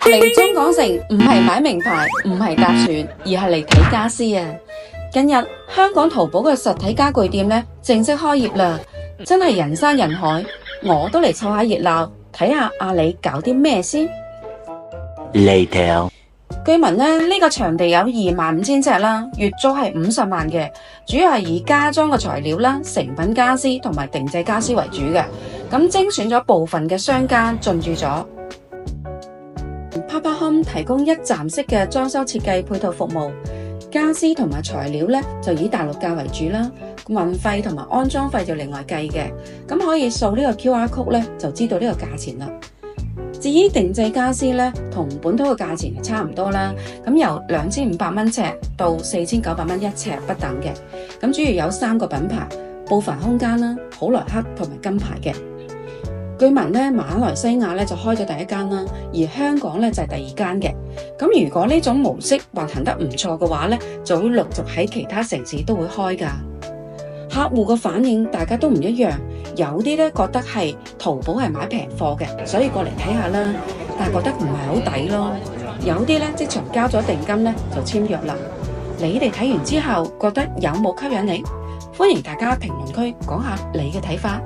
嚟中港城唔係買名牌，唔係搭船，而係嚟睇家私啊！近日香港淘寶嘅實體家具店呢正式開業啦，真係人山人海，我都嚟湊下熱鬧，睇下阿里搞啲咩先。Later，據聞呢個場地有25,000尺啦，月租係50萬嘅，主要係以家裝嘅材料啦、成品家私同埋定製家私為主嘅。咁精選咗部分嘅商家進駐咗。Papa Home 提供一站式嘅裝修設計配套服務，家私同埋材料呢就以大陸價為主啦，運費同埋安裝費就另外計嘅。咁可以掃呢個 QR code 呢，就知道呢個價錢啦。至於定製家私呢，同本土嘅價錢係差唔多啦。咁由2500蚊尺到4900蚊一尺不等嘅。咁主要有3個品牌：布凡空間啦、好來克同埋金牌嘅。據聞呢，馬來西亞呢就開咗第一間啦，而香港呢就係第2間嘅。咁如果呢種模式運行得唔錯嘅話呢，就會陸續喺其他城市都會開㗎。客戶嘅反應大家都唔一樣，有啲呢覺得係淘寶係買平貨嘅，所以過嚟睇下啦，但係覺得唔係好抵咯。有啲呢即場交咗定金呢就簽約啦。你哋睇完之後覺得有冇吸引你？歡迎大家評論區講下你嘅睇法。